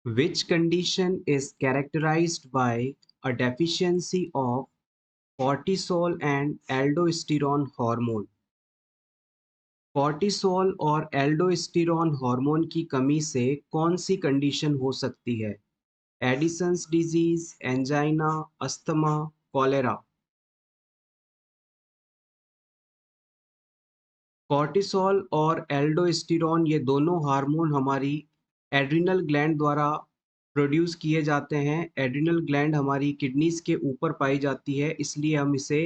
Which condition is characterized by a deficiency of cortisol and aldosterone hormone? Cortisol और aldosterone hormone की कमी से कौन सी कंडीशन हो सकती है? Edison's disease, angina, asthma, cholera. Cortisol और एल्डोस्टेरोन ये दोनों हार्मोन हमारी एड्रिनल ग्लैंड द्वारा प्रोड्यूस किए जाते हैं। एड्रिनल ग्लैंड हमारी किडनीज के ऊपर पाई जाती है, इसलिए हम इसे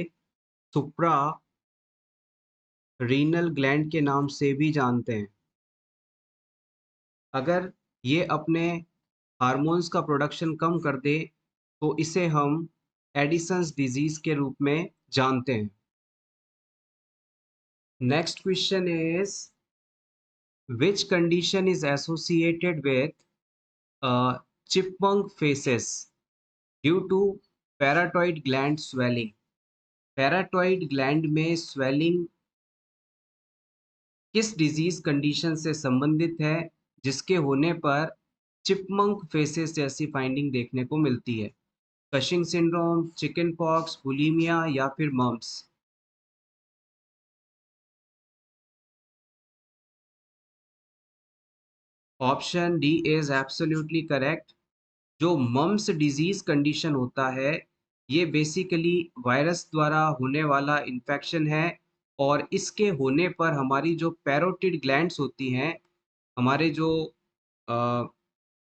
सुप्रा रीनल ग्लैंड के नाम से भी जानते हैं। अगर ये अपने हार्मोन्स का प्रोडक्शन कम कर दे तो इसे हम एडिसन्स डिजीज के रूप में जानते हैं। Next question is which condition is associated with chipmunk faces due to parotid gland swelling? Parotid gland में स्वेलिंग किस डिजीज कंडीशन से संबंधित है जिसके होने पर चिपमंक फेसेस जैसी फाइंडिंग देखने को मिलती है? Cushing syndrome, chicken pox, bulimia या फिर mumps? Option D is absolutely correct. जो मम्प्स डिजीज कंडीशन होता है, ये बेसिकली वायरस द्वारा होने वाला इन्फेक्शन है और इसके होने पर हमारी जो पैरोटिड ग्लैंड्स होती हैं, हमारे जो अ,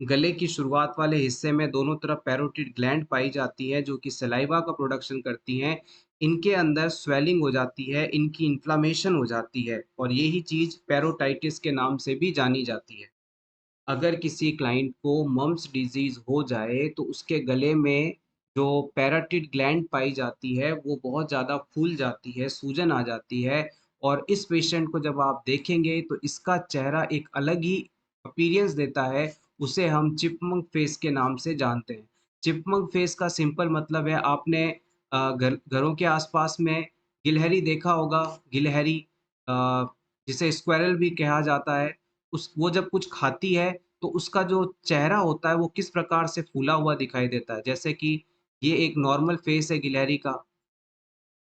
गले की शुरुआत वाले हिस्से में दोनों तरफ पैरोटिड ग्लैंड पाई जाती है जो कि सलाइवा का प्रोडक्शन करती हैं। इनके अंदर स्वेलिंग हो जाती है, इनकी इन्फ्लामेशन हो जाती है और यही चीज़ पैरोटाइटिस के नाम से भी जानी जाती है। अगर किसी क्लाइंट को मम्प्स डिजीज़ हो जाए तो उसके गले में जो पैराटिड ग्लैंड पाई जाती है वो बहुत ज़्यादा फूल जाती है, सूजन आ जाती है और इस पेशेंट को जब आप देखेंगे तो इसका चेहरा एक अलग ही अपीयरेंस देता है, उसे हम चिपमंक फेस के नाम से जानते हैं। चिपमंक फेस का सिंपल मतलब है आपने घरों के आसपास में गिलहरी देखा होगा, गिलहरी अ, जिसे स्क्वेरल भी कहा जाता है। उस वो जब कुछ खाती है तो उसका जो चेहरा होता है वो किस प्रकार से फूला हुआ दिखाई देता है। जैसे कि ये एक नॉर्मल फेस है गिलहरी का,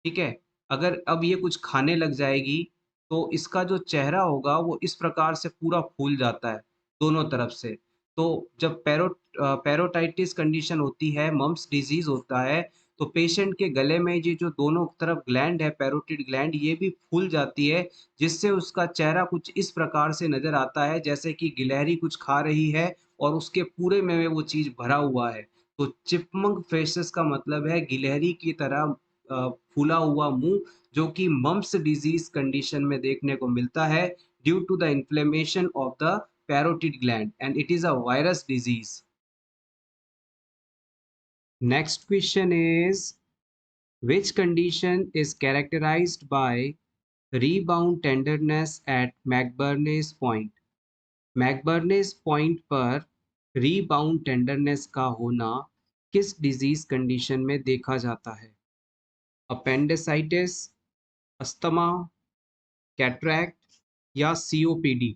ठीक है? अगर अब ये कुछ खाने लग जाएगी तो इसका जो चेहरा होगा वो इस प्रकार से पूरा फूल जाता है दोनों तरफ से। तो जब पैरोटाइटिस कंडीशन होती है, मम्प्स डिज़ीज़ होता है, तो पेशेंट के गले में ये जो दोनों तरफ ग्लैंड है, पैरोटिड ग्लैंड, ये भी फूल जाती है, जिससे उसका चेहरा कुछ इस प्रकार से नज़र आता है जैसे कि गिलहरी कुछ खा रही है और उसके पूरे में वो चीज़ भरा हुआ है। तो चिपमंक फेसेस का मतलब है गिलहरी की तरह फूला हुआ मुँह, जो कि मम्प्स डिज़ीज़ कंडीशन में देखने को मिलता है due to the inflammation of the parotid gland and it is a virus disease. Next question is which condition is characterized by rebound tenderness at McBurney's point? McBurney's point पर rebound tenderness का होना किस disease condition में देखा जाता है? Appendicitis, asthma, cataract या COPD?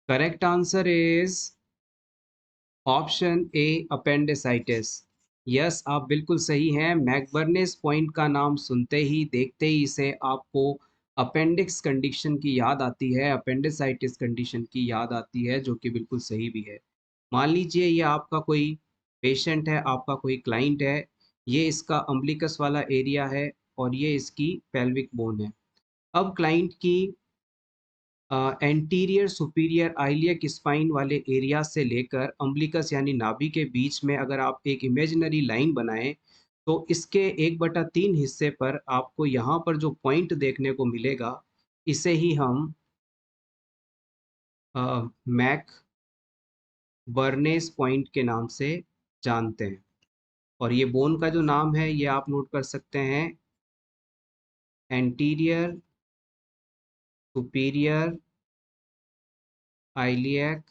Correct answer is option A, appendicitis. Yes, आप बिल्कुल सही हैं। मैकबर्नेस पॉइंट का नाम सुनते ही, देखते ही इसे आपको अपेंडिक्स कंडीशन की याद आती है, अपेंडिसाइटिस कंडीशन की याद आती है, जो कि बिल्कुल सही भी है। मान लीजिए ये आपका कोई पेशेंट है, आपका कोई क्लाइंट है, ये इसका अम्बिलिकस वाला एरिया है और ये इसकी पेल्विक बोन है। अब क्लाइंट की एंटीरियर सुपीरियर आइलियक स्पाइन वाले एरिया से लेकर अम्बिलिकस यानी नाभि के बीच में अगर आप एक इमेजिनरी लाइन बनाएं तो इसके 1/3 हिस्से पर आपको यहाँ पर जो पॉइंट देखने को मिलेगा, इसे ही हम मैक बर्नेस पॉइंट के नाम से जानते हैं। और ये बोन का जो नाम है ये आप नोट कर सकते हैं, anterior superior iliac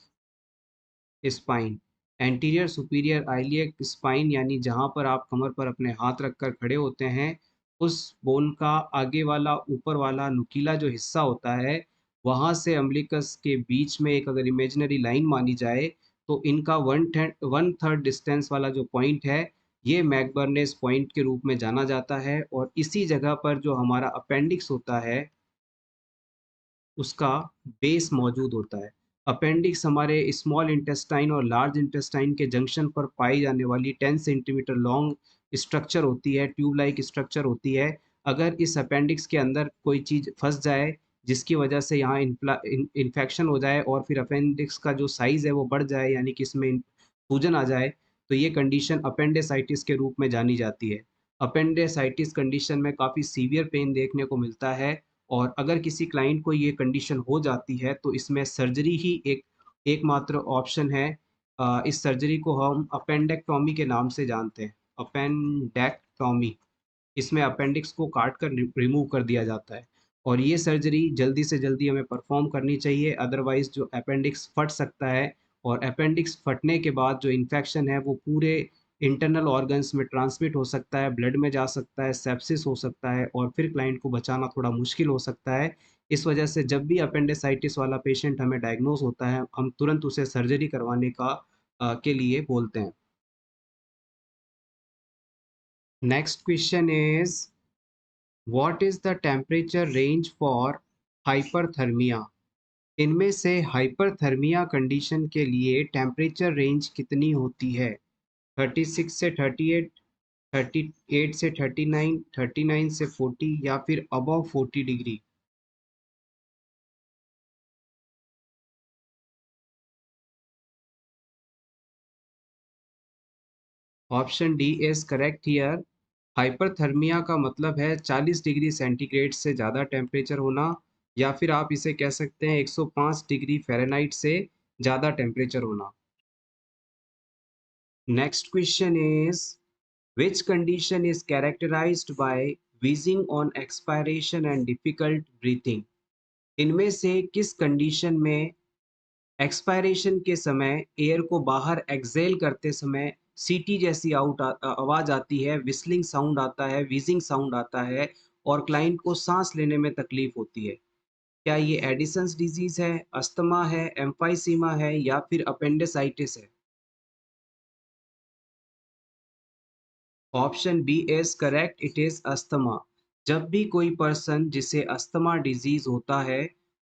spine. Anterior superior iliac spine यानी जहाँ पर आप कमर पर अपने हाथ रखकर खड़े होते हैं, उस बोन का आगे वाला ऊपर वाला नुकीला जो हिस्सा होता है, वहाँ से अम्बिलिकस के बीच में एक अगर इमेजिनरी लाइन मानी जाए, तो इनका 1/3 डिस्टेंस वाला जो पॉइंट है, ये मैकबर्नेस पॉइंट के रूप में जाना जाता है और इसी जगह पर जो हमारा अपेंडिक्स होता है, उसका बेस मौजूद होता है। अपेंडिक्स हमारे स्मॉल इंटेस्टाइन और लार्ज इंटेस्टाइन के जंक्शन पर पाई जाने वाली 10 सेंटीमीटर लॉन्ग स्ट्रक्चर होती है, ट्यूब लाइक स्ट्रक्चर होती है। अगर इस अपेंडिक्स के अंदर कोई चीज़ फंस जाए, जिसकी वजह से यहाँ इन्फेक्शन हो जाए और फिर अपेंडिक्स का जो साइज़ है वो बढ़ जाए, यानी कि इसमें सूजन आ जाए, तो ये कंडीशन अपेंडिसाइटिस के रूप में जानी जाती है। अपेंडिसाइटिस कंडीशन में काफ़ी सीवियर पेन देखने को मिलता है और अगर किसी क्लाइंट को ये कंडीशन हो जाती है, तो इसमें सर्जरी ही एकमात्र ऑप्शन है। इस सर्जरी को हम अपेंडेक्टोमी के नाम से जानते हैं, अपेंडेक्टोमी। इसमें अपेंडिक्स को काट कर रिमूव कर दिया जाता है और ये सर्जरी जल्दी से जल्दी हमें परफॉर्म करनी चाहिए, अदरवाइज जो अपेंडिक्स फट सकता है और अपेंडिक्स फटने के बाद जो इन्फेक्शन है वो पूरे इंटरनल ऑर्गन्स में ट्रांसमिट हो सकता है, ब्लड में जा सकता है, सेप्सिस हो सकता है और फिर क्लाइंट को बचाना थोड़ा मुश्किल हो सकता है। इस वजह से जब भी अपेंडिसाइटिस वाला पेशेंट हमें डायग्नोज होता है, हम तुरंत उसे सर्जरी करवाने के लिए बोलते हैं। Next question is what is the temperature range for hyperthermia? इनमें से हाइपरथर्मिया कंडीशन के लिए टेम्परेचर रेंज कितनी होती है? 36 से 38, 38 से 39, 39 से 40 या फिर above 40 degree? Option D is correct here. Hyperthermia का मतलब है 40 डिग्री सेंटीग्रेड से ज़्यादा टेम्परेचर होना, या फिर आप इसे कह सकते हैं 105 डिग्री फ़ारेनहाइट से ज़्यादा टेम्परेचर होना। Next question is which condition is characterized by wheezing on expiration and difficult breathing? इनमें से किस कंडीशन में एक्सपायरेशन के समय एयर को बाहर एक्सेल करते समय सीटी जैसी आवाज आती है, विस्लिंग साउंड आता है, व्हीजिंग साउंड आता है और क्लाइंट को सांस लेने में तकलीफ होती है? क्या ये एडिसन्स डिजीज है, अस्थमा है, एम्फाइसीमा है या फिर अपेंडिसाइटिस है? Option B is correct, it is asthma. जब भी कोई पर्सन जिसे अस्थमा डिजीज होता है,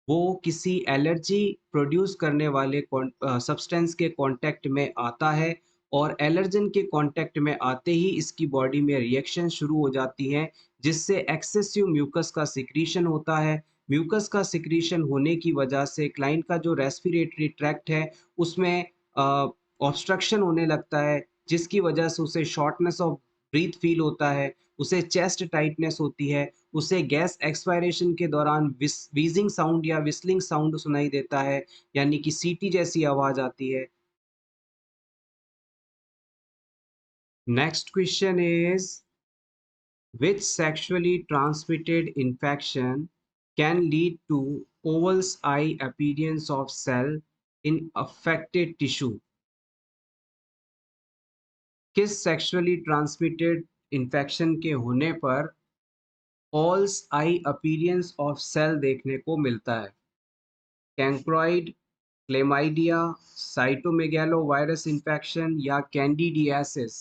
वो किसी एलर्जी प्रोड्यूस करने वाले सब्सटेंस के कांटेक्ट में आता है और एलर्जन के कांटेक्ट में आते ही इसकी बॉडी में रिएक्शन शुरू हो जाती हैं, जिससे एक्सेसिव म्यूकस का सिक्रीशन होता है। म्यूकस का सिक्रीशन होने की वजह से क्लाइंट का जो रेस्पिरेटरी ट्रैक्ट है, उसमें ऑब्स्ट्रक्शन होने लगता है, जिसकी वजह से उसे शॉर्टनेस ऑफ ब्रीथ फील होता है, उसे चेस्ट टाइटनेस होती है, उसे गैस एक्सपायरेशन के दौरान व्हीजिंग साउंड या व्हिstलिंग साउंड सुनाई देता है, यानी कि सीटी जैसी आवाज आती है। Next question is which sexually transmitted infection can lead to oval's eye appearance of cell in affected tissue? किस सेक्सुअली ट्रांसमिटेड इन्फेक्शन के होने पर ऑल्स आई अपीयरेंस ऑफ सेल देखने को मिलता है? कैंक्रोइड, क्लेमाइडिया, साइटोमेगैलो वायरस इन्फेक्शन या कैंडिडियासिस?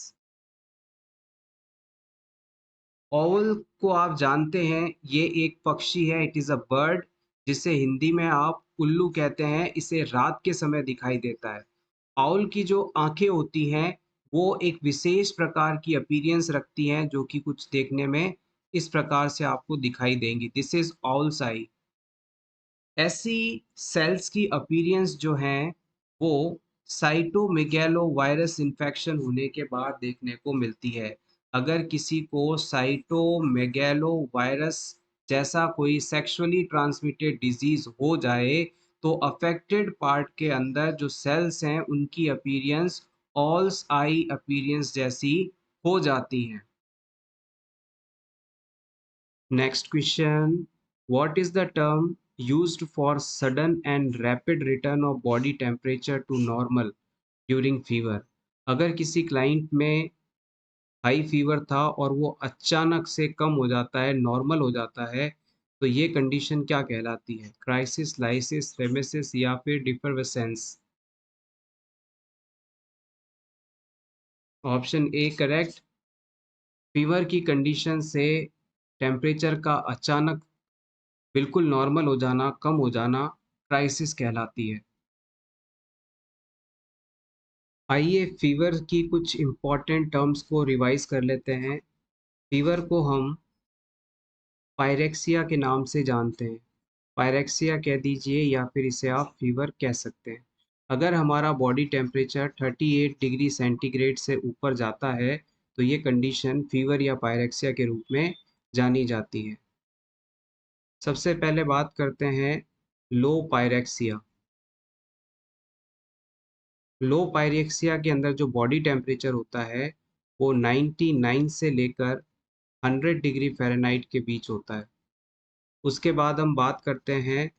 ओवल को आप जानते हैं, ये एक पक्षी है, इट इज़ अ बर्ड, जिसे हिंदी में आप उल्लू कहते हैं। इसे रात के समय दिखाई देता है। आउल की जो आंखें होती हैं, वो एक विशेष प्रकार की अपीयरेंस रखती हैं, जो कि कुछ देखने में इस प्रकार से आपको दिखाई देंगी। दिस इज आउल्स आई। ऐसी सेल्स की अपीयरेंस जो हैं, वो साइटोमेगैलो वायरस इन्फेक्शन होने के बाद देखने को मिलती है। अगर किसी को साइटोमेगैलो वायरस जैसा कोई सेक्सुअली ट्रांसमिटेड डिजीज हो जाए, तो अफेक्टेड पार्ट के अंदर जो सेल्स हैं, उनकी अपीयरेंस ऑल्स आई अपीयरेंस जैसी हो जाती हैं। Next question. What is the term used for sudden and rapid return of body temperature to normal during fever? अगर किसी क्लाइंट में हाई फीवर था और वो अचानक से कम हो जाता है, नॉर्मल हो जाता है, तो ये कंडीशन क्या कहलाती है? क्राइसिस, लाइसिस, रेमिसिस या फिर defervescence? Option A correct. Fever की कंडीशन से टेम्परेचर का अचानक बिल्कुल नॉर्मल हो जाना, कम हो जाना क्राइसिस कहलाती है। आइए फीवर की कुछ इम्पोर्टेंट टर्म्स को रिवाइज कर लेते हैं। फीवर को हम पायरेक्सिया के नाम से जानते हैं। पायरेक्सिया कह दीजिए या फिर इसे आप फीवर कह सकते हैं। अगर हमारा बॉडी टेम्परेचर 38 डिग्री सेंटीग्रेड से ऊपर जाता है, तो ये कंडीशन फीवर या पायरेक्सिया के रूप में जानी जाती है। सबसे पहले बात करते हैं लो पायरेक्सिया। लो पायरेक्सिया के अंदर जो बॉडी टेम्परेचर होता है वो 99 से लेकर 100 डिग्री फ़ारेनहाइट के बीच होता है। उसके बाद हम बात करते हैं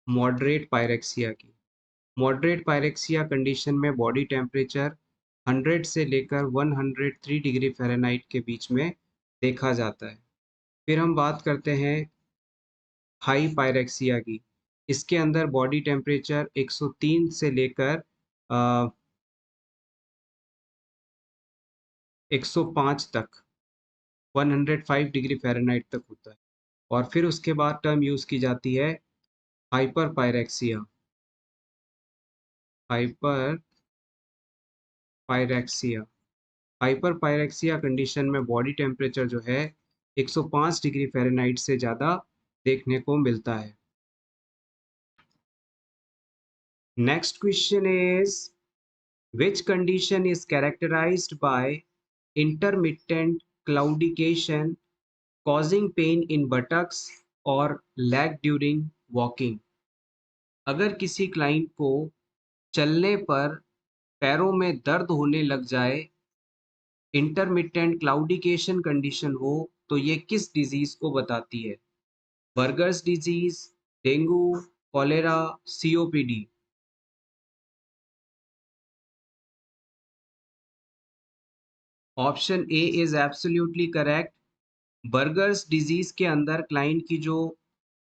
मॉडरेट पायरेक्सिया की। मॉडरेट पायरेक्सिया कंडीशन में बॉडी टेम्परेचर 100 से लेकर 103 डिग्री फ़ारेनहाइट के बीच में देखा जाता है। फिर हम बात करते हैं हाई पायरेक्सिया की। इसके अंदर बॉडी टेम्परेचर 103 से लेकर 105 तक 105 डिग्री फ़ारेनहाइट तक होता है। और फिर उसके बाद टर्म यूज़ की जाती है hyper pyrexia. Hyper pyrexia. Hyper pyrexia condition में बॉडी टेम्परेचर जो है 105 डिग्री फ़ारेनहाइट से ज़्यादा देखने को मिलता है। Next question is which condition is characterized by intermittent claudication causing pain in buttocks or leg during walking? अगर किसी क्लाइंट को चलने पर पैरों में दर्द होने लग जाए, इंटरमिटेंट क्लाउडिकेशन कंडीशन हो, तो ये किस डिजीज को बताती है? Burgers disease, dengue, cholera, COPD? Option A is absolutely correct. Burgers disease के अंदर क्लाइंट की जो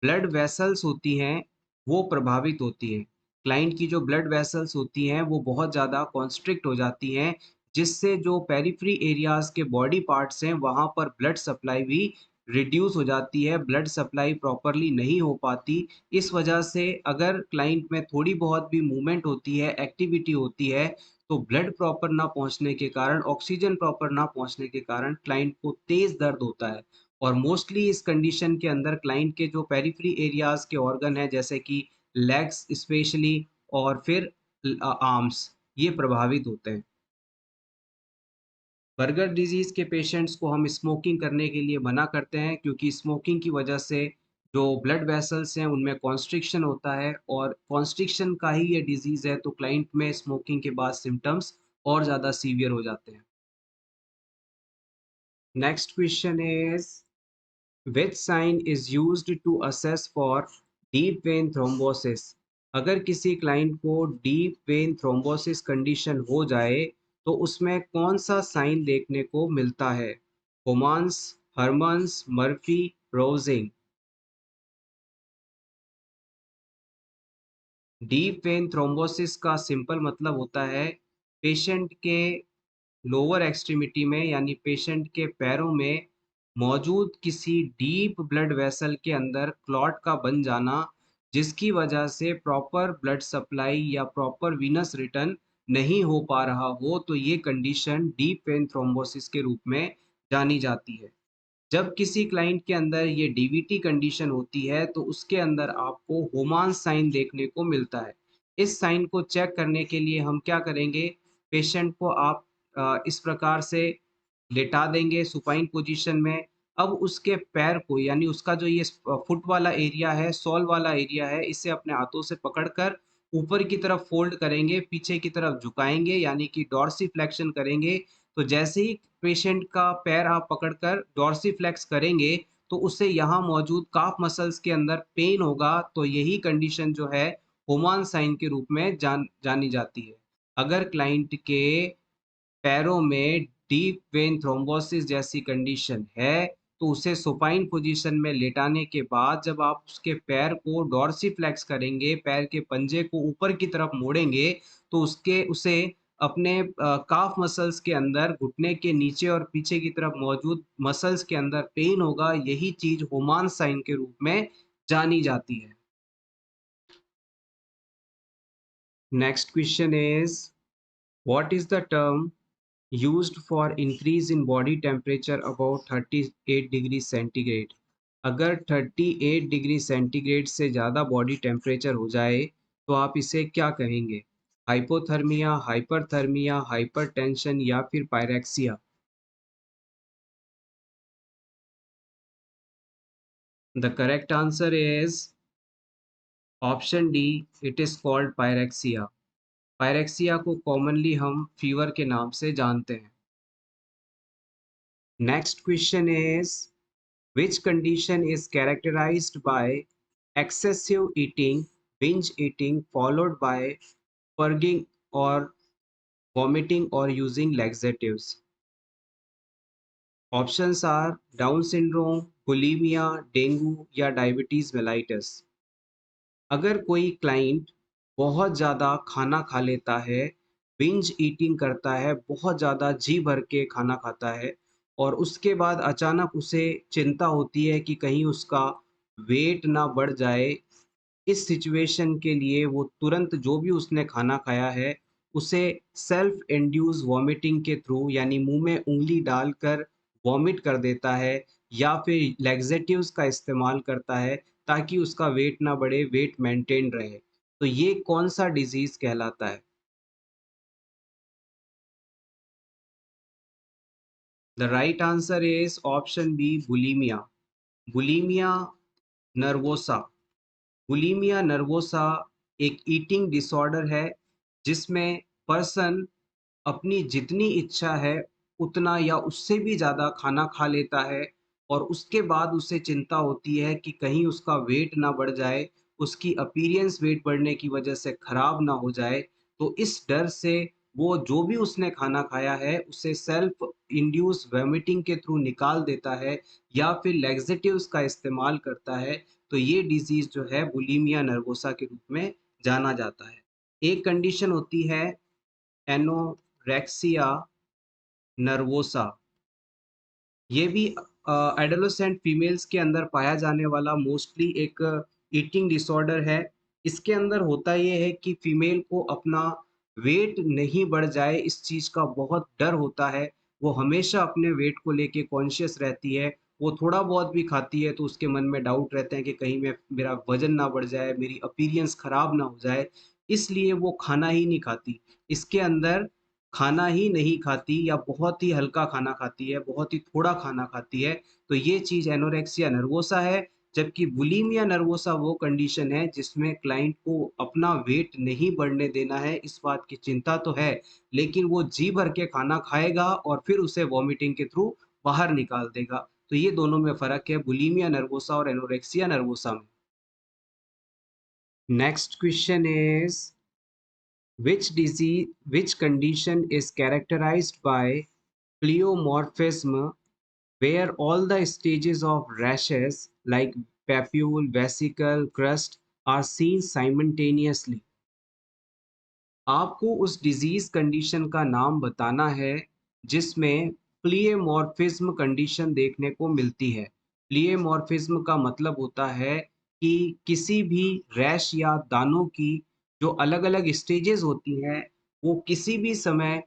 ब्लड वेसल्स होती हैं वो प्रभावित होती हैं। क्लाइंट की जो ब्लड वेसल्स होती हैं वो बहुत ज़्यादा कॉन्स्ट्रिक्ट हो जाती हैं, जिससे जो पेरिफेरी एरियाज के बॉडी पार्ट्स हैं वहाँ पर ब्लड सप्लाई भी रिड्यूस हो जाती है, ब्लड सप्लाई प्रॉपरली नहीं हो पाती। इस वजह से अगर क्लाइंट में थोड़ी बहुत भी मूवमेंट होती है, एक्टिविटी होती है, तो ब्लड प्रॉपर ना पहुँचने के कारण, ऑक्सीजन प्रॉपर ना पहुँचने के कारण क्लाइंट को तेज़ दर्द होता है। और मोस्टली इस कंडीशन के अंदर क्लाइंट के जो पेरिफेरी एरियाज़ के ऑर्गन हैं जैसे कि लेग्स स्पेशली और फिर आर्म्स, ये प्रभावित होते हैं। बर्गर डिजीज़ के पेशेंट्स को हम स्मोकिंग करने के लिए मना करते हैं क्योंकि स्मोकिंग की वजह से जो ब्लड वेसल्स हैं उनमें कॉन्स्ट्रिक्शन होता है और कॉन्स्ट्रिक्शन का ही ये डिजीज़ है, तो क्लाइंट में स्मोकिंग के बाद सिम्पटम्स और ज़्यादा सीवियर हो जाते हैं। Next question is which sign is used to assess for deep vein thrombosis? अगर किसी क्लाइंट को डीप वेन थ्रोम्बोसिस कंडीशन हो जाए तो उसमें कौन सा साइन देखने को मिलता है? Homans, Hermans, Murphy, Rovsing? Deep vein thrombosis का सिंपल मतलब होता है पेशेंट के लोअर एक्सट्रीमिटी में यानी पेशेंट के पैरों में मौजूद किसी डीप ब्लड वेसल के अंदर क्लॉट का बन जाना, जिसकी वजह से प्रॉपर ब्लड सप्लाई या प्रॉपर वीनस रिटर्न नहीं हो पा रहा हो, तो ये कंडीशन डीप वेन थ्रोम्बोसिस के रूप में जानी जाती है। जब किसी क्लाइंट के अंदर ये डीवीटी कंडीशन होती है तो उसके अंदर आपको होमान साइन देखने को मिलता है। इस साइन को चेक करने के लिए हम क्या करेंगे, पेशेंट को आप इस प्रकार से लेटा देंगे सुपाइन पोजीशन में। अब उसके पैर को यानी उसका जो ये फुट वाला एरिया है, सोल वाला एरिया है, इसे अपने हाथों से पकड़कर ऊपर की तरफ फ़ोल्ड करेंगे, पीछे की तरफ झुकाएँगे यानी कि डॉर्सिफ्लेक्शन करेंगे। तो जैसे ही पेशेंट का पैर आप पकड़कर डॉर्सिफ्लेक्स करेंगे, तो उसे यहाँ मौजूद काफ मसल्स के अंदर पेन होगा, तो यही कंडीशन जो है होमान साइन के रूप में जानी जाती है। अगर क्लाइंट के पैरों में डीप वेन थ्रोम्बोसिस जैसी कंडीशन है, तो उसे सुपाइन पोजीशन में लेटाने के बाद जब आप उसके पैर को डॉर्सिफ्लेक्स करेंगे, पैर के पंजे को ऊपर की तरफ मोड़ेंगे, तो उसे अपने काफ मसल्स के अंदर घुटने के नीचे और पीछे की तरफ मौजूद मसल्स के अंदर पेन होगा। यही चीज़ होमान साइन के रूप में जानी जाती है। Next question is what is the term used for increase in body temperature about 38 degree centigrade? अगर 38 डिग्री सेंटीग्रेड से ज़्यादा बॉडी टेम्परेचर हो जाए तो आप इसे क्या कहेंगे? हाइपोथर्मिया, हाइपरथर्मिया, हाइपरटेंशन या फिर pyrexia? The correct answer is option D, it is called pyrexia. Pyrexia को कॉमनली हम फीवर के नाम से जानते हैं। Next question is which condition is characterized by excessive eating, binge eating, followed by purging or vomiting or using laxatives? Options are Down syndrome, bulimia, dengue या diabetes mellitus. अगर कोई क्लाइंट बहुत ज़्यादा खाना खा लेता है, बिंज ईटिंग करता है, बहुत ज़्यादा जी भर के खाना खाता है और उसके बाद अचानक उसे चिंता होती है कि कहीं उसका वेट ना बढ़ जाए, इस सिचुएशन के लिए वो तुरंत जो भी उसने खाना खाया है, उसे सेल्फ इंड्यूस वॉमिटिंग के थ्रू यानी मुँह में उँगली डालकर वॉमिट कर देता है या फिर लैक्सेटिव्स का इस्तेमाल करता है ताकि उसका वेट ना बढ़े, वेट मेंटेन रहे। तो ये कौन-सा डिज़ीज़ कहलाता है? The right answer is option B bulimia. Bulimia nervosa. Bulimia nervosa एक ईटिंग डिसऑर्डर है जिसमें पर्सन अपनी जितनी इच्छा है उतना या उससे भी ज़्यादा खाना खा लेता है और उसके बाद उसे चिंता होती है कि कहीं उसका वेट ना बढ़ जाए, उसकी अपीयरेंस वेट बढ़ने की वजह से खराब ना हो जाए। तो इस डर से वो जो भी उसने खाना खाया है उसे सेल्फ इंड्यूस वॉमिटिंग के थ्रू निकाल देता है या फिर लैक्सेटिव्स का इस्तेमाल करता है। तो ये डिज़ीज़ जो है बुलिमिया नर्वोसा के रूप में जाना जाता है। एक कंडीशन होती है एनोरेक्सिया नर्वोसा। ये भी एडोलेसेंट फीमेल्स के अंदर पाया जाने वाला मोस्टली एक ईटिंग डिसऑर्डर है। इसके अंदर होता ये है कि फीमेल को अपना वेट नहीं बढ़ जाए, इस चीज़ का बहुत डर होता है। वो हमेशा अपने वेट को लेके कॉन्शियस रहती है। वो थोड़ा बहुत भी खाती है तो उसके मन में डाउट रहते हैं कि कहीं मेरा वज़न ना बढ़ जाए, मेरी अपीयरेंस खराब ना हो जाए, इसलिए वो खाना ही नहीं खाती। इसके अंदर खाना ही नहीं खाती या बहुत ही हल्का खाना खाती है, बहुत ही थोड़ा खाना खाती है, तो ये चीज़ एनोरेक्सिया नर्वोसा है। जबकि बुलिमिया नर्वोसा वो कंडीशन है जिसमें क्लाइंट को अपना वेट नहीं बढ़ने देना है, इस बात की चिंता तो है, लेकिन वो जी भर के खाना खाएगा और फिर उसे वॉमिटिंग के थ्रू बाहर निकाल देगा। तो ये दोनों में फ़र्क है बुलिमिया नर्वोसा और एनोरेक्सिया नर्वोसा में। Next question is which condition is characterized by pleomorphism where all the stages of rashes like papule, vesicle, crust are seen simultaneously? आपको उस डिजीज कंडीशन का नाम बताना है जिसमें प्लीएमॉर्फिज्म कंडीशन देखने को मिलती है। प्लीएमॉर्फिज्म का मतलब होता है कि किसी भी रैश या दानों की जो अलग-अलग स्टेजेस होती हैं, वो किसी भी समय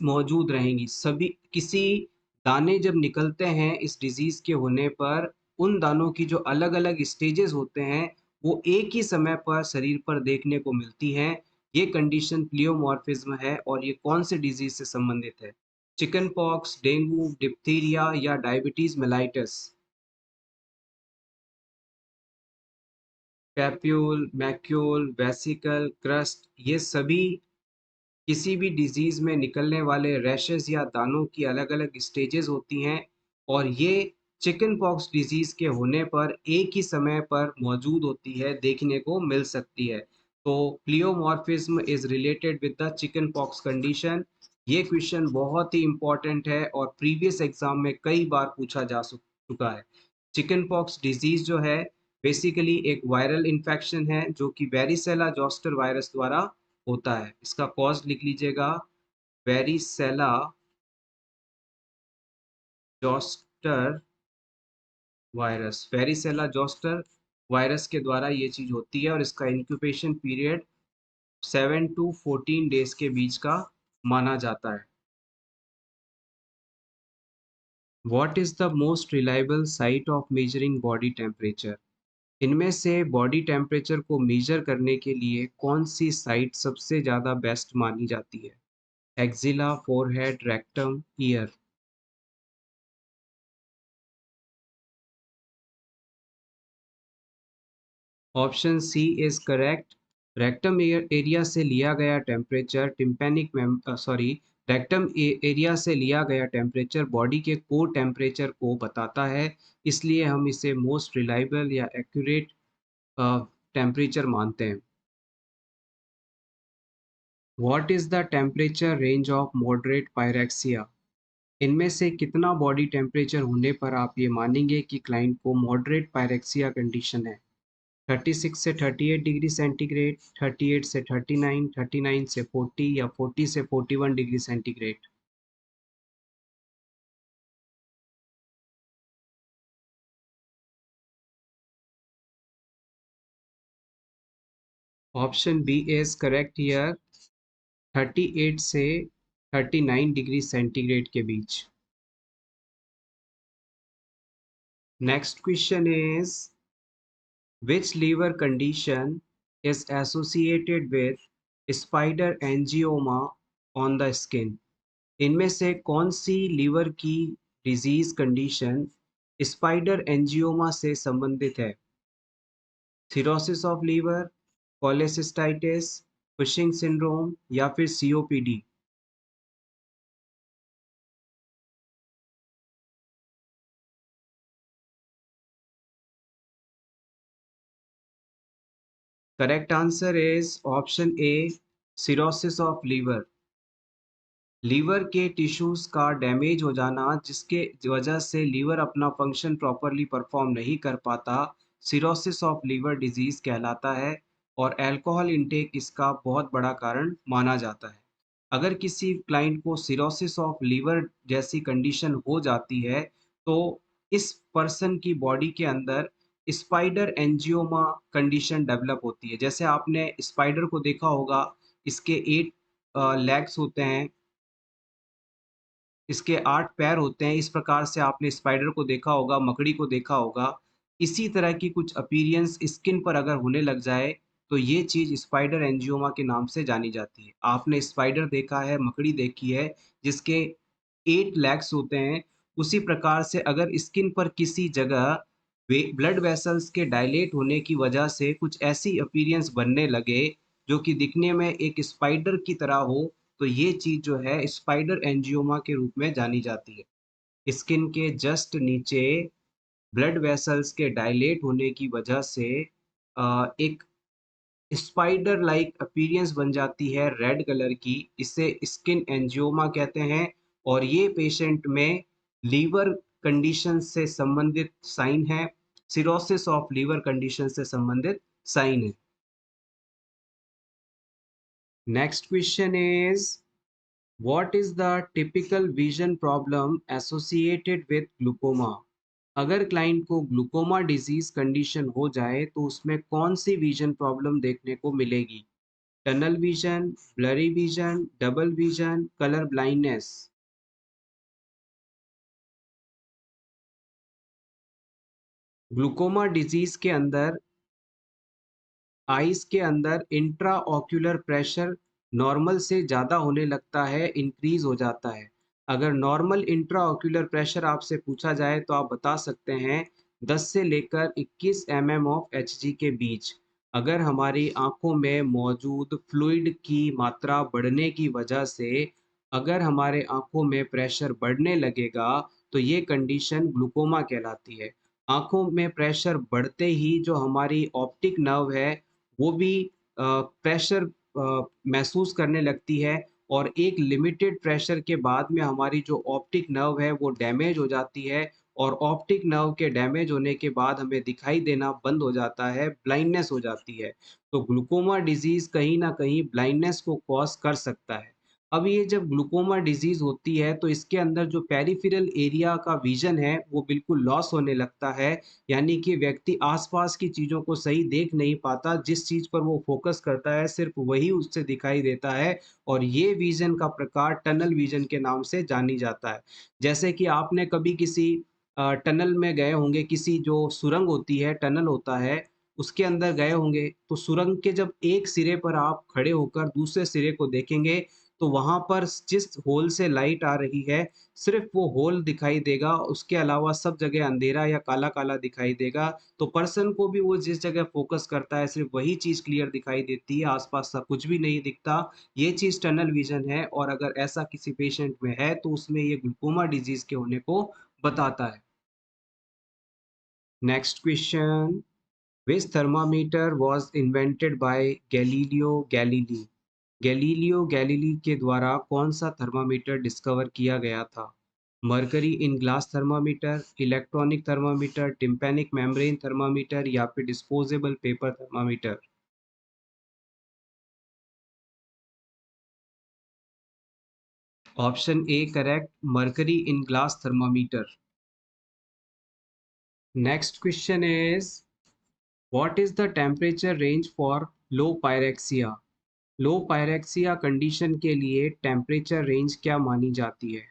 मौजूद रहेंगी। सभी किसी दाने जब निकलते हैं इस डिजीज के होने पर, उन दानों की जो अलग-अलग स्टेजेस होते हैं, वो एक ही समय पर शरीर पर देखने को मिलती हैं। ये कंडीशन प्लियोमॉर्फिज्म है और ये कौन से डिजीज से संबंधित है? चिकन पॉक्स, डेंगू, डिप्थीरिया या diabetes mellitus? Papule, macule, vesicle, crust ये सभी किसी भी डिजीज में निकलने वाले रैशेस या दानों की अलग-अलग स्टेजेस होती हैं और ये चिकन पॉक्स डिजीज के होने पर एक ही समय पर मौजूद होती है, देखने को मिल सकती है। तो प्लियोमॉर्फिज्म is related with the chicken pox condition ये क्वेश्चन बहुत ही इंपॉर्टेंट है और प्रीवियस एग्जाम में कई बार पूछा जा चुका है। चिकन पॉक्स डिजीज जो है बेसिकली एक वायरल इन्फेक्शन है जो कि वेरिसेला जोस्टर वायरस द्वारा होता है। इसका कॉज लिख लीजिएगा, varicella zoster virus. Varicella zoster virus के द्वारा ये चीज होती है और इसका इंक्यूबेशन पीरियड 7 to 14 डेज के बीच का माना जाता है। What is the most reliable site of measuring body temperature? इनमें से बॉडी टेम्परेचर को मेजर करने के लिए कौन सी साइट सबसे ज़्यादा बेस्ट मानी जाती है? Axilla, forehead, rectum, ear. Option C is correct. Rectum area से लिया गया टेम्परेचर रेक्टम एरिया से लिया गया टेम्परेचर बॉडी के कोर टेम्परेचर को बताता है, इसलिए हम इसे मोस्ट रिलायबल या एक्यूरेट टेम्परेचर मानते हैं। What is the temperature range of moderate pyrexia? इनमें से कितना बॉडी टेम्परेचर होने पर आप ये मानेंगे कि क्लाइंट को मॉडरेट पायरेक्सिया कंडीशन है? 36 से 38 डिग्री सेंटीग्रेड, 38 से 39, 39 से 40 या 40 से 41 degree centigrade. Option B is correct here, 38 से 39 डिग्री सेंटीग्रेड के बीच। Next question is which liver condition is associated with spider angioma on the skin? इनमें से कौन सी लीवर की डिजीज कंडीशन स्पाइडर एंजियोमा से संबंधित है? Cirrhosis of liver, cholecystitis, Cushing syndrome या फिर COPD. Correct answer is option A, cirrhosis of liver. Liver के टिश्यूज का डैमेज हो जाना जिसके वजह से लीवर अपना फंक्शन प्रॉपरली परफॉर्म नहीं कर पाता, सिरोसिस ऑफ लीवर डिजीज कहलाता है और अल्कोहल इंटेक इसका बहुत बड़ा कारण माना जाता है। अगर किसी क्लाइंट को सिरोसिस ऑफ लीवर जैसी कंडीशन हो जाती है तो इस पर्सन की बॉडी के अंदर स्पाइडर एंजियोमा कंडीशन डेवलप होती है। जैसे आपने स्पाइडर को देखा होगा, इसके 8 लेग्स होते हैं, इसके 8 पैर होते हैं, इस प्रकार से आपने स्पाइडर को देखा होगा, मकड़ी को देखा होगा। इसी तरह की कुछ अपीयरेंस स्किन पर अगर होने लग जाए, तो ये चीज़ स्पाइडर एंजियोमा के नाम से जानी जाती है। आपने स्पाइडर देखा है, मकड़ी देखी है, जिसके 8 लेग्स होते हैं, उसी प्रकार से अगर स्किन पर किसी जगह ब्लड वेसल्स के डायलेट होने की वजह से कुछ ऐसी अपीयरेंस बनने लगे, जो कि दिखने में एक स्पाइडर की तरह हो, तो ये चीज़ जो है स्पाइडर एंजियोमा के रूप में जानी जाती है। स्किन के जस्ट नीचे ब्लड वेसल्स के डायलेट होने की वजह से एक स्पाइडर लाइक अपीयरेंस बन जाती है रेड कलर की, इसे स्किन एंजियोमा कहते हैं और ये पेशेंट में लीवर कंडीशन से संबंधित साइन है, सिरोसिस ऑफ लीवर कंडीशन से संबंधित साइन है। Next question is what is the typical vision problem associated with glaucoma? अगर क्लाइंट को ग्लूकोमा डिजीज कंडीशन हो जाए तो उसमें कौन सी विजन प्रॉब्लम देखने को मिलेगी? Tunnel vision, blurry vision, double vision, colour blindness. Glaucoma disease के अंदर आइस के अंदर इंट्रा ऑक्यूलर प्रेशर नॉर्मल से ज़्यादा होने लगता है, इंक्रीज हो जाता है। अगर नॉर्मल इंट्रा ऑक्यूलर प्रेशर आपसे पूछा जाए तो आप बता सकते हैं 10 से लेकर 21 mm ऑफ Hg के बीच। अगर हमारी आंखों में मौजूद फ्लूइड की मात्रा बढ़ने की वजह से अगर हमारे आंखों में प्रेशर बढ़ने लगेगा तो ये कंडीशन ग्लूकोमा कहलाती है। आंखों में प्रेशर बढ़ते ही जो हमारी ऑप्टिक नर्व है वो भी प्रेशर महसूस करने लगती है और एक लिमिटेड प्रेशर के बाद में हमारी जो ऑप्टिक नर्व है वो डैमेज हो जाती है और ऑप्टिक नर्व के डैमेज होने के बाद हमें दिखाई देना बंद हो जाता है, ब्लाइंडनेस हो जाती है। तो ग्लूकोमा डिजीज़ कहीं न कहीं ब्लाइंडनेस को कॉज़ कर सकता है। अब ये जब ग्लूकोमा डिजीज़ होती है तो इसके अंदर जो पेरिफेरल एरिया का विज़न है वो बिल्कुल लॉस होने लगता है, यानी कि व्यक्ति आस-पास की चीज़ों को सही देख नहीं पाता, जिस चीज़ पर वो फ़ोकस करता है सिर्फ़ वही उससे दिखाई देता है और ये विज़न का प्रकार टनल विज़न के नाम से जानी जाता है। जैसे कि आपने कभी किसी टनल में गए होंगे, किसी जो सुरंग होती है, टनल होता है, उसके अंदर गए होंगे, तो सुरंग के जब एक सिरे पर आप खड़े होकर दूसरे सिरे को देखेंगे, तो वहाँ पर जिस होल से लाइट आ रही है, सिर्फ़ वो होल दिखाई देगा, उसके अलावा सब जगह अंधेरा या काला-काला दिखाई देगा। तो पर्सन को भी वो जिस जगह फ़ोकस करता है, सिर्फ़ वही चीज़ क्लियर दिखाई देती है, आस-पास सा कुछ भी नहीं दिखता। ये चीज़ टनल विज़न है और अगर ऐसा किसी पेशेंट में है, तो उसमें ये ग्लूकोमा डिज़ीज़ के होने को बताता है। Next question, which thermometer was invented by Galileo Galilei? Galileo Galilei के द्वारा कौन सा थर्मामीटर डिस्कवर किया गया था? Mercury in glass thermometer, electronic thermometer, tympanic membrane thermometer या फिर disposable paper thermometer? Option A correct, mercury in glass thermometer. Next question is, what is the temperature range for low pyrexia? Low pyrexia condition के लिए temperature range क्या मानी जाती है?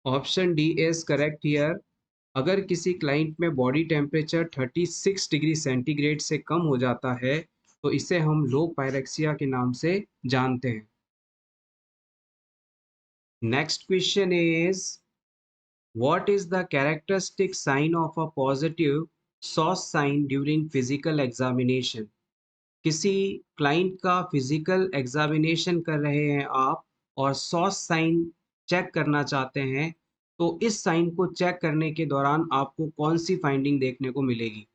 Option D is correct here. अगर किसी client में body temperature 36 degree centigrade से कम हो जाता है, तो इसे हम लो पायरेक्सिया के नाम से जानते हैं। Next question is, what is the characteristic sign of a positive psoas sign during physical examination? किसी क्लाइंट का फिजिकल एग्जामिनेशन कर रहे हैं आप और सॉस साइन चेक करना चाहते हैं, तो इस साइन को चेक करने के दौरान आपको कौन सी फाइंडिंग देखने को मिलेगी?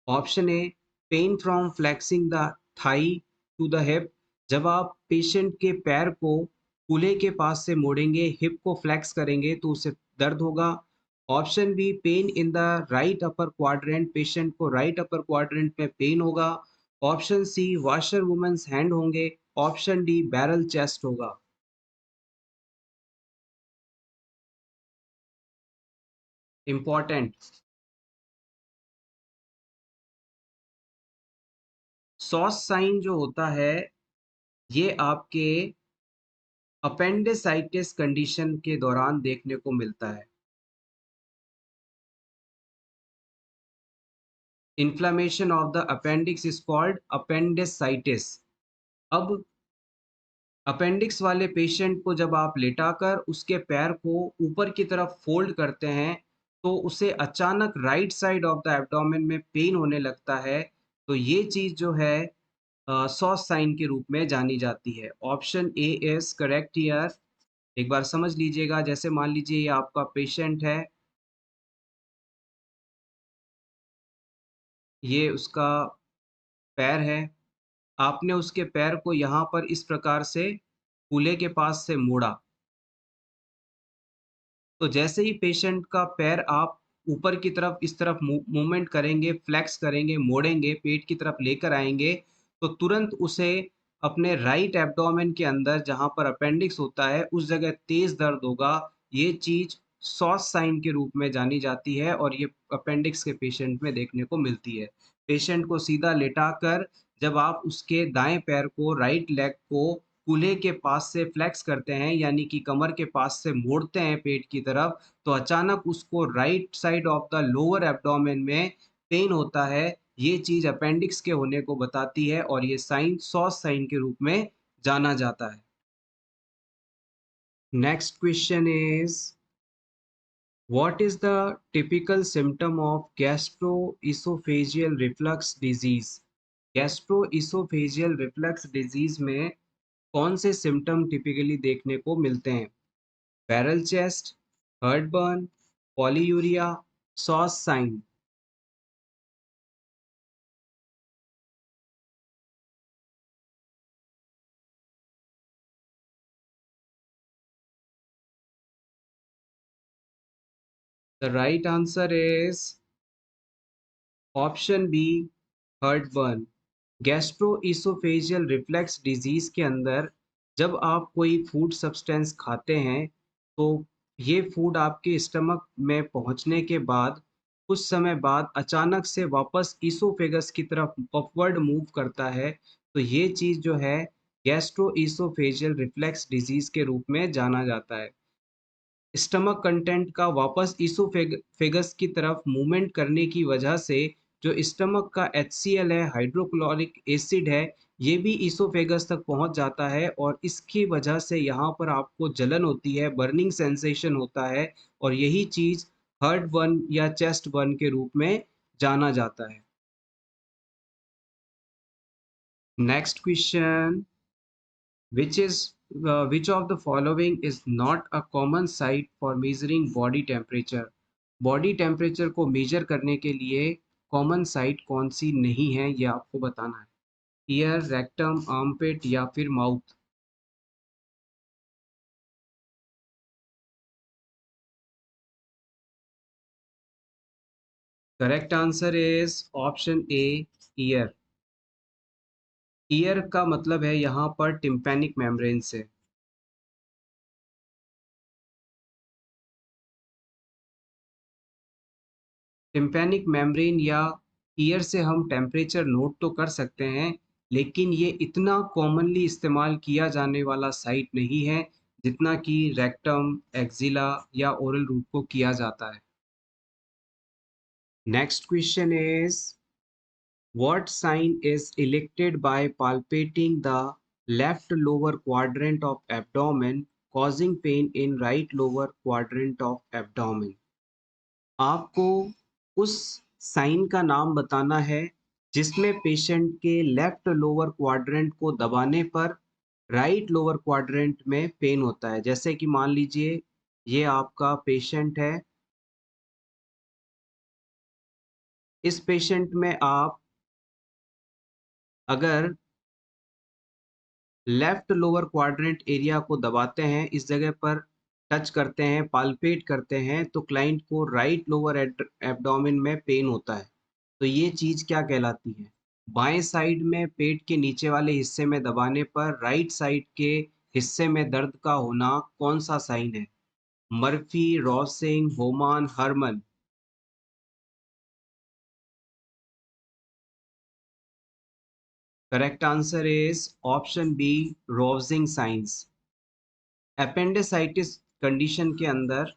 Option A, pain from flexing the thigh to the hip. जब आप पेशेंट के पैर को कूल्हे के पास से मोड़ेंगे, हिप को फ्लेक्स करेंगे तो उसे दर्द होगा। Option B, pain in the right upper quadrant, patient को राइट अपर क्वाड्रेंट में पेन होगा। Option C, washer women's hand होंगे। ऑप्शन डी, बैरल चेस्ट होगा। इंपॉर्टेंट, सॉस साइन जो होता है ये आपके अपेंडिसाइटिस कंडीशन के दौरान देखने को मिलता है। Inflammation of the appendix is called appendicitis. अब अपेंडिक्स वाले पेशेंट को जब आप लेटाकर उसके पैर को ऊपर की तरफ फोल्ड करते हैं, तो उसे अचानक right side of the abdomen में पेन होने लगता है। तो ये चीज़ जो है सॉस साइन के रूप में जानी जाती है। Option A is correct here. एक बार समझ लीजिएगा, जैसे मान लीजिए ये आपका पेशेंट है, ये उसका पैर है। आपने उसके पैर को यहाँ पर इस प्रकार से कूल्हे के पास से मोड़ा। तो जैसे ही पेशेंट का पैर आप ऊपर की तरफ इस तरफ मूवमेंट करेंगे, फ्लेक्स करेंगे, मोड़ेंगे, पेट की तरफ लेकर आएँगे, तो तुरंत उसे अपने राइट एब्डोमेन के अंदर जहाँ पर अपेंडिक्स होता है, उस जगह तेज़ दर्द होगा। ये चीज़ सॉस साइन के रूप में जानी जाती है और ये अपेंडिक्स के पेशेंट में देखने को मिलती है। पेशेंट को सीधा लेटाकर जब आप उसके दाएँ पैर को, राइट लेग को कूल्हे के पास से फ्लेक्स करते हैं, यानी कि कमर के पास से मोड़ते हैं पेट की तरफ, तो अचानक उसको right side of the lower abdomen में पेन होता है। ये चीज़ अपेंडिक्स के होने को बताती है और ये साइन सॉस साइन के रूप में जाना जाता है। Next question is, what is the typical symptom of gastroesophageal reflux disease? Gastroesophageal reflux disease में कौन से सिम्पटम टिपिकली देखने को मिलते हैं? Barrel chest, heartburn, polyuria, psoas sign? The right answer is option B, heartburn. Gastroesophageal reflex disease के अंदर जब आप कोई फूड सब्सटेंस खाते हैं तो ये फूड आपके स्टमक में पहुंचने के बाद कुछ समय बाद अचानक से वापस ईसोफेगस की तरफ अपवर्ड मूव करता है। तो ये चीज़ जो है गैस्ट्रोइसोफेजियल रिफ्लेक्स डिजीज के रूप में जाना जाता है। स्टमक कंटेंट का वापस ईसोफेगस की तरफ मूवमेंट करने की वजह से जो स्टमक का HCl है, हाइड्रोक्लोरिक एसिड है, ये भी ईसोफेगस तक पहुंच जाता है और इसकी वजह से यहाँ पर आपको जलन होती है, बर्निंग सेंसेशन होता है और यही चीज़ हार्ट बर्न या चेस्ट बर्न के रूप में जाना जाता है। Next question, which of the following is not a common site for measuring body temperature? Body temperature को मेजर करने के लिए कॉमन साइट कौन सी नहीं है, ये आपको बताना है। ईयर, रेक्टम, आर्मपिट या फिर mouth. Correct answer is option A, year. Year का मतलब है यहाँ पर टिम्पैनिक मेम्ब्रेन से। टिम्पैनिक मेम्ब्रेन या ईयर से हम टेम्परेचर नोट तो कर सकते हैं, लेकिन ये इतना कॉमनली इस्तेमाल किया जाने वाला साइट नहीं है जितना कि रेक्टम, एक्जिला या ओरल रूट को किया जाता है। Next question is what sign is elicited by palpating the left lower quadrant of abdomen causing pain in right lower quadrant of abdomen? आपको उस साइन का नाम बताना है जिसमें पेशेंट के लेफ्ट लोअर क्वाड्रेंट को दबाने पर राइट लोअर क्वाड्रेंट में पेन होता है। जैसे कि मान लीजिए ये आपका पेशेंट है, इस पेशेंट में आप अगर लेफ्ट लोअर क्वाड्रेंट एरिया को दबाते हैं, इस जगह पर टच करते हैं, पाल्पेट करते हैं, तो क्लाइंट को राइट लोअर एब्डोमेन में पेन होता है। तो ये चीज़ क्या कहलाती है? बाएं साइड में पेट के नीचे वाले हिस्से में दबाने पर राइट साइड के हिस्से में दर्द का होना कौन सा साइन है? Murphy, Rovsing, Homan, Herman. Correct answer is option B, Rovsing signs. Appendicitis condition के अंदर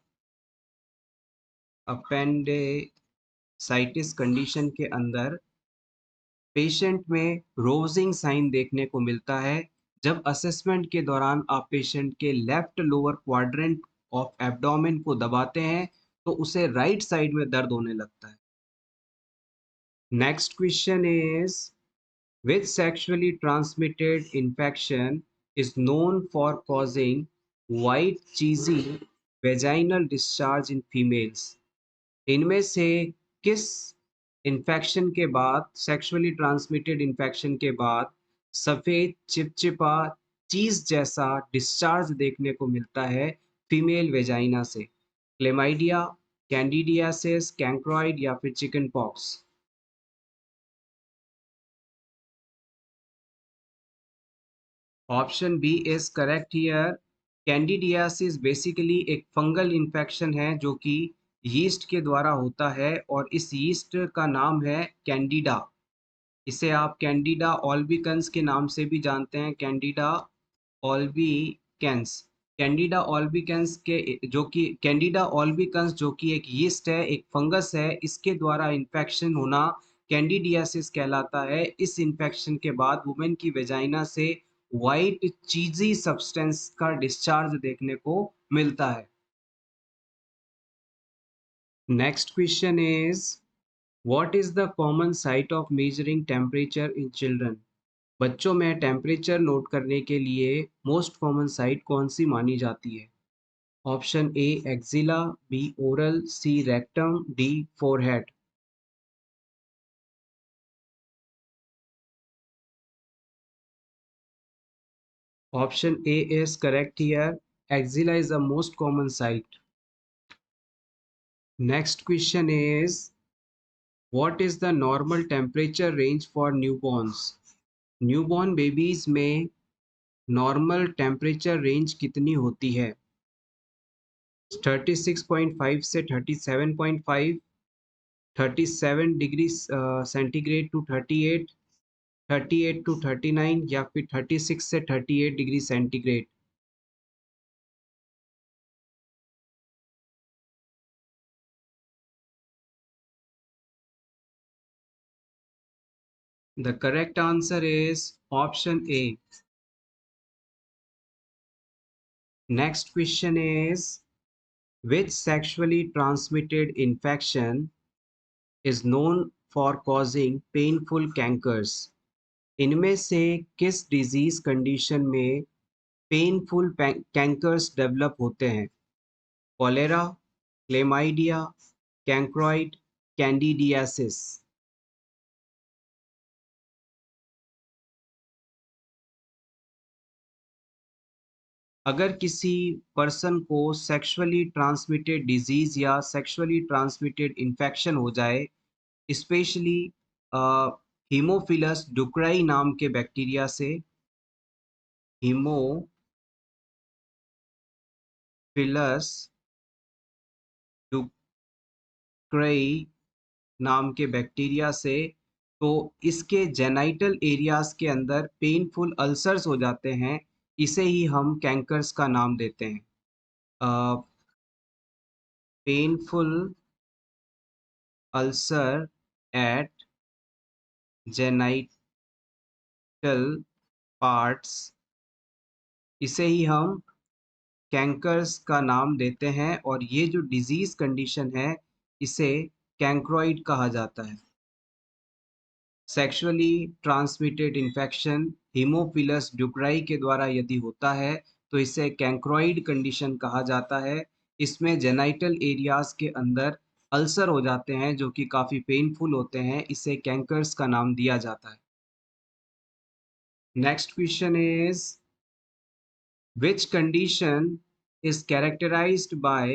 अपेंडिसाइटिस कंडीशन के अंदर पेशेंट में रोजिंग साइन देखने को मिलता है। जब असेसमेंट के दौरान आप पेशेंट के left lower quadrant of abdomen को दबाते हैं तो उसे राइट साइड में दर्द होने लगता है। Next question is which sexually transmitted infection is known for causing white cheesy vaginal discharge in females? इनमें से किस इन्फेक्शन के बाद, सेक्सुअली ट्रांसमिटेड इन्फेक्शन के बाद सफ़ेद चिपचिपा चीज़ जैसा डिस्चार्ज देखने को मिलता है फीमेल वेजाइना से? क्लेमाइडिया, कैंडिडियासिस, कैंक्रोइड या फिर chicken pox? Option B is correct here. Candidiasis basically एक फंगल इन्फेक्शन है जो कि यीस्ट के द्वारा होता है और इस यीस्ट का नाम है कैंडिडा। इसे आप कैंडिडा ऑल्बिकन्स के नाम से भी जानते हैं, कैंडिडा ऑल्बिकेंस। कैंडिडा ऑल्बिकेंस के जो कि कैंडिडा ऑल्बिकन्स जो कि एक यीस्ट है, एक फंगस है, इसके द्वारा इन्फेक्शन होना कैंडिडियासिस कहलाता है। इस इन्फेक्शन के बाद वुमेन की वेजाइना से वाइट चीजी सब्सटेंस का डिस्चार्ज देखने को मिलता है। Next question is what is the common site of measuring temperature in children? बच्चों में टेम्परेचर नोट करने के लिए मोस्ट कॉमन साइट कौन सी मानी जाती है? Option A, axilla, B, oral, C, rectum, D, forehead. Option A is correct here. Axilla is the most common site. Next question is what is the normal temperature range for newborns? Newborn babies में normal temperature range कितनी होती है? 36.5 से 37.5, 37 degree centigrade to 38, 38 to 39 या फिर 36 से 38 degree centigrade? The correct answer is option A. Next question is which sexually transmitted infection is known for causing painful cankers? इनमें से किस डिजीज कंडीशन में पेनफुल कैंकर्स डेवलप होते हैं? Cholera, chlamydia, chancroid, candidiasis? अगर किसी पर्सन को sexually transmitted disease या सेक्सुअली ट्रांसमिटेड इन्फेक्शन हो जाए, स्पेशली हीमोफिलस डुक्राई नाम के बैक्टीरिया से, हीमोफिलस डुक्राई नाम के बैक्टीरिया से, तो इसके जेनाइटल एरियाज के अंदर पेनफुल अल्सर्स हो जाते हैं। इसे ही हम कैंकर्स का नाम देते हैं। Painful ulcer at genital parts, इसे ही हम कैंकर्स का नाम देते हैं और ये जो डिजीज कंडीशन है इसे कैंक्रोइड कहा जाता है। सेक्सुअली ट्रांसमिटेड इन्फेक्शन हीमोफिलस डुक्राई के द्वारा यदि होता है तो इसे कैंक्रोइड कंडीशन कहा जाता है। इसमें जेनाइटल एरियाज के अंदर अल्सर हो जाते हैं जो कि काफ़ी पेनफुल होते हैं, इसे कैंकर्स का नाम दिया जाता है। Next question is which condition is characterized by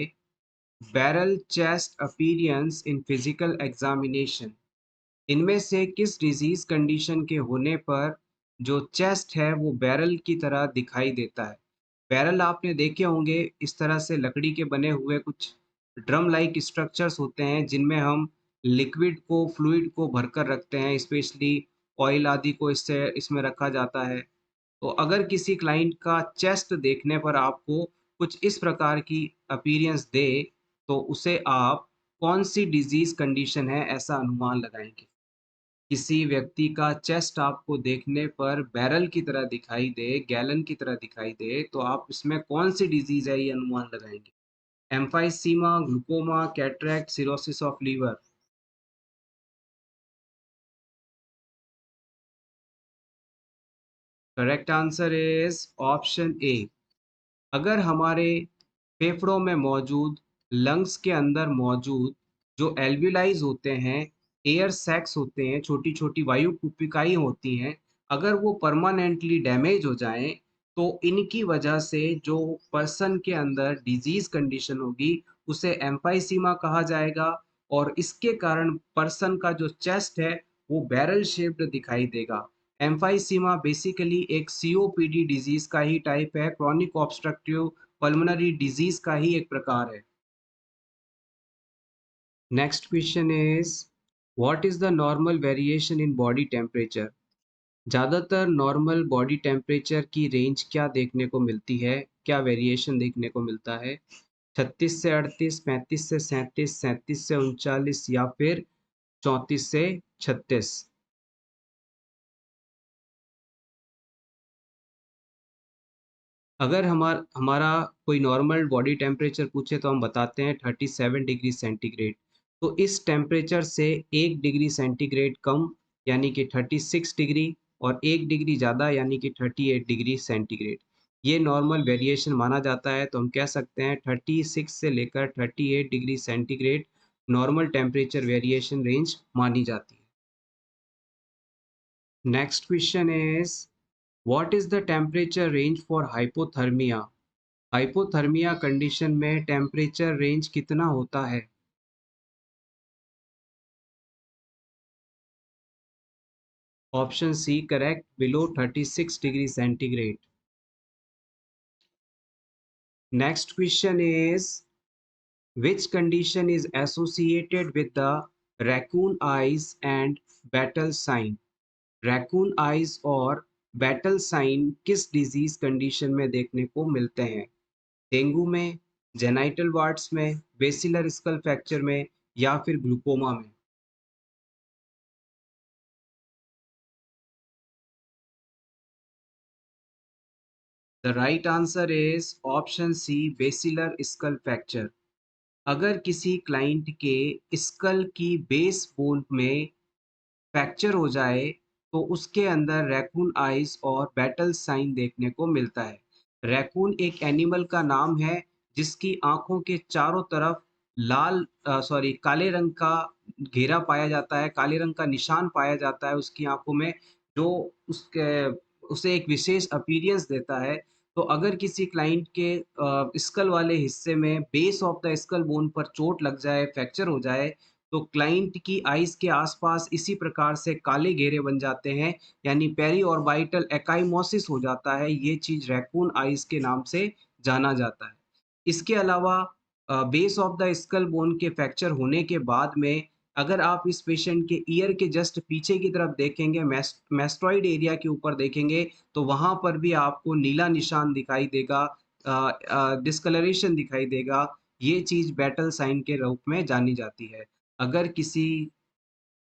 barrel chest appearance in physical examination? इनमें से किस डिजीज कंडीशन के होने पर जो चेस्ट है वो बैरल की तरह दिखाई देता है? बैरल आपने देखे होंगे, इस तरह से लकड़ी के बने हुए कुछ ड्रम लाइक स्ट्रक्चर्स होते हैं जिनमें हम लिक्विड को फ्लूइड को भरकर रखते हैं, स्पेशली ऑयल आदि को इससे इसमें रखा जाता है। तो अगर किसी क्लाइंट का चेस्ट देखने पर आपको कुछ इस प्रकार की अपीयरेंस दे, तो उसे आप कौन सी डिजीज कंडीशन है ऐसा अनुमान लगाएंगे? किसी व्यक्ति का चेस्ट आपको देखने पर बैरल की तरह दिखाई दे, गैलन की तरह दिखाई दे, तो आप इसमें कौन सी डिजीज है ये अनुमान लगाएंगे? Emphysema, glaucoma, cataract, cirrhosis of liver? Correct answer is option A. अगर हमारे फेफड़ों में मौजूद, लंग्स के अंदर मौजूद जो एल्विलाइज होते हैं, एयर सैक्स होते हैं, छोटी छोटी वायु कुपिकाएं होती हैं, अगर वो परमानेंटली डैमेज हो जाएं तो इनकी वजह से जो पर्सन के अंदर डिजीज कंडीशन होगी उसे एम्फाइसीमा कहा जाएगा और इसके कारण पर्सन का जो चेस्ट है वो बैरल शेप्ड दिखाई देगा। एम्फाइसीमा बेसिकली एक सीओपीडी डिजीज का ही टाइप है, क्रॉनिक ऑब्स्ट्रक्टिव पल्मोनरी डिजीज का ही एक प्रकार है। Next question is what is the normal variation in body temperature? ज़्यादातर नॉर्मल बॉडी टेम्परेचर की रेंज क्या देखने को मिलती है, क्या वेरिएशन देखने को मिलता है? 36 से 38, 35 से 37, 37 से 39 या फिर 34 से 36? अगर हमारा कोई नॉर्मल बॉडी टेम्परेचर पूछे तो हम बताते हैं 37 डिग्री सेंटीग्रेड। तो इस टेम्परेचर से 1 डिग्री सेंटीग्रेड कम यानी कि 36 डिग्री और 1 डिग्री ज़्यादा यानी कि 38 डिग्री सेंटीग्रेड, ये नॉर्मल वेरिएशन माना जाता है। तो हम कह सकते हैं 36 से लेकर 38 degree centigrade normal temperature variation range मानी जाती है। Next question is what is the temperature range for hypothermia? Hypothermia condition में टेम्परेचर रेंज कितना होता है? Option C correct, below 36 degree centigrade. Next question is which condition is associated with the raccoon eyes and battle sign? raccoon eyes और battle sign किस disease condition में देखने को मिलते हैं? डेंगू में, जेनाइटल वार्ड्स में, बेसिलर स्कल फ्रैक्चर में या फिर ग्लूकोमा में? The right answer is option C, basilar skull fracture. अगर किसी क्लाइंट के स्कल की बेस बोन में फ्रैक्चर हो जाए तो उसके अंदर रैकून आइज और बैटल साइन देखने को मिलता है। रैकून एक एनिमल का नाम है जिसकी आंखों के चारों तरफ काले रंग का घेरा पाया जाता है, काले रंग का निशान पाया जाता है उसकी आंखों में, जो उसके उसे एक विशेष अपीयरेंस देता है। तो अगर किसी क्लाइंट के स्कल वाले हिस्से में base of the skull bone पर चोट लग जाए, फ्रैक्चर हो जाए, तो क्लाइंट की आइज के आसपास इसी प्रकार से काले घेरे बन जाते हैं, यानी पेरी ऑर्बिटल एकाइमोसिस हो जाता है। ये चीज रैकून आइज के नाम से जाना जाता है। इसके अलावा base of the skull bone के फ्रैक्चर होने के बाद में अगर आप इस पेशेंट के ईयर के जस्ट पीछे की तरफ देखेंगे, मैस्टॉइड एरिया के ऊपर देखेंगे, तो वहां पर भी आपको नीला निशान दिखाई देगा, डिस्कलरेशन दिखाई देगा। ये चीज बैटल साइन के रूप में जानी जाती है। अगर किसी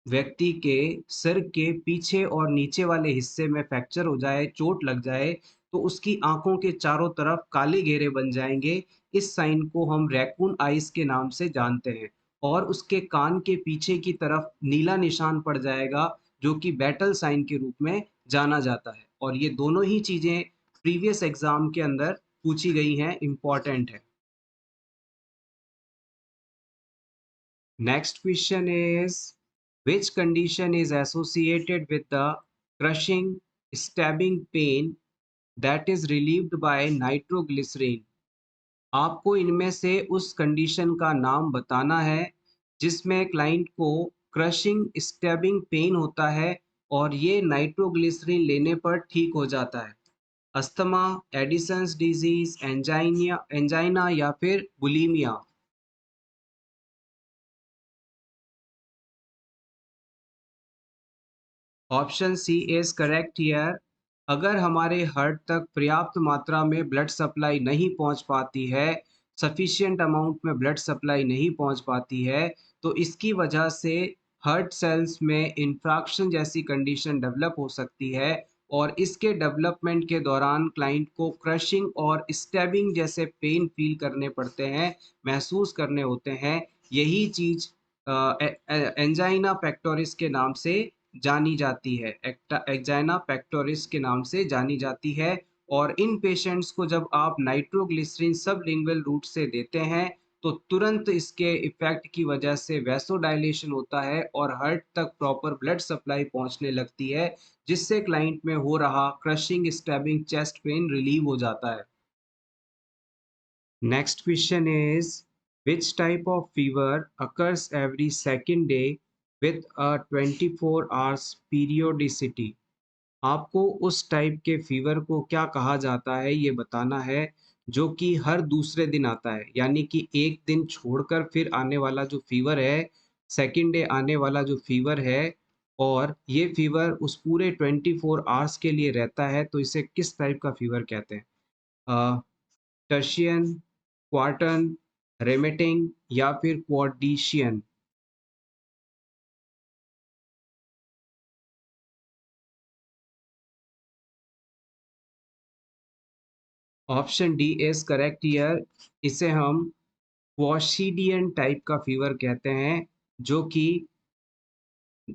व्यक्ति के सिर के पीछे और नीचे वाले हिस्से में फ्रैक्चर हो जाए, चोट लग जाए, तो उसकी आंखों के चारों तरफ काले घेरे बन जाएंगे। इस साइन को हम रैकून आइज के नाम से जानते हैं। और उसके कान के पीछे की तरफ नीला निशान पड़ जाएगा, जो कि बैटल साइन के रूप में जाना जाता है। और ये दोनों ही चीजें प्रीवियस एग्जाम के अंदर पूछी गई हैं, इंपॉर्टेंट है। Next question is which condition is associated with the crushing, stabbing pain that is relieved by nitroglycerin? आपको इनमें से उस कंडीशन का नाम बताना है जिसमें क्लाइंट को क्रशिंग, स्टैबिंग पेन होता है और ये नाइट्रोग्लिसरीन लेने पर ठीक हो जाता है। अस्थमा, एडिसन्स डिजीज, एंजाइना या फिर bulimia? Option C is correct here. अगर हमारे हार्ट तक पर्याप्त मात्रा में ब्लड सप्लाई नहीं पहुंच पाती है, सफिशिएंट अमाउंट में ब्लड सप्लाई नहीं पहुंच पाती है, तो इसकी वजह से हार्ट सेल्स में इंफ्राक्शन जैसी कंडीशन डेवलप हो सकती है। और इसके डेवलपमेंट के दौरान क्लाइंट को क्रशिंग और स्टैबिंग जैसे पेन फील करने पड़ते हैं, महसूस करने होते हैं। यही चीज एंजाइना पेक्टोरिस के नाम से जानी जाती है, एंजाइना पेक्टोरिस के नाम से जानी जाती है। और इन पेशेंट्स को जब आप नाइट्रोग्लिसरीन सबलिंगुअल रूट से देते हैं, तो तुरंत इसके इफेक्ट की वजह से वैसोडाइलेशन होता है और हार्ट तक प्रॉपर ब्लड सप्लाई पहुंचने लगती है, जिससे क्लाइंट में हो रहा crushing, stabbing, chest pain relieve हो जाता है। Next question is which type of fever occurs every second day with a 24 hours periodicity? आपको उस टाइप के फीवर को क्या कहा जाता है ये बताना है, जो कि हर दूसरे दिन आता है, यानी कि एक दिन छोड़कर फिर आने वाला जो फीवर है, सेकंड डे आने वाला जो फीवर है, और ये फीवर उस पूरे 24 आवर्स के लिए रहता है, तो इसे किस टाइप का फीवर कहते हैं? टर्शियन, क्वार्टन, रेमिटिंग या फिर quotidian? Option D is correct here. इसे हम क्वाशीडियन टाइप का फीवर कहते हैं, जो कि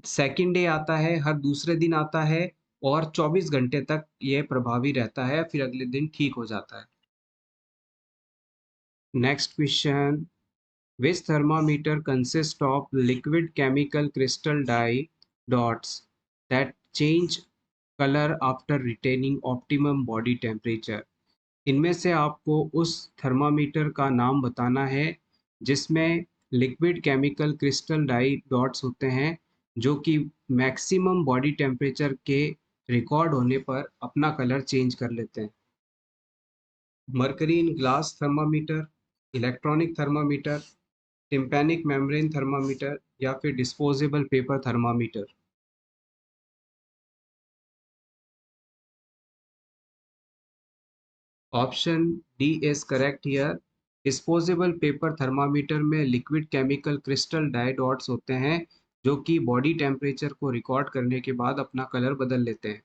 सेकंड डे आता है, हर दूसरे दिन आता है और 24 घंटे तक ये प्रभावी रहता है, फिर अगले दिन ठीक हो जाता है। Next question, which thermometer consists of liquid chemical crystal dye dots that change color after retaining optimum body temperature? इनमें से आपको उस थर्मामीटर का नाम बताना है जिसमें liquid chemical crystal dye dots होते हैं जो कि मैक्सिमम बॉडी टेम्परेचर के रिकॉर्ड होने पर अपना कलर चेंज कर लेते हैं। Mercury in glass thermometer, electronic thermometer, tympanic membrane thermometer या फिर disposable paper thermometer. Option D is correct here. Disposable paper thermometer में लिक्विड केमिकल क्रिस्टल डायोड्स होते हैं जो कि बॉडी टेम्परेचर को रिकॉर्ड करने के बाद अपना कलर बदल लेते हैं।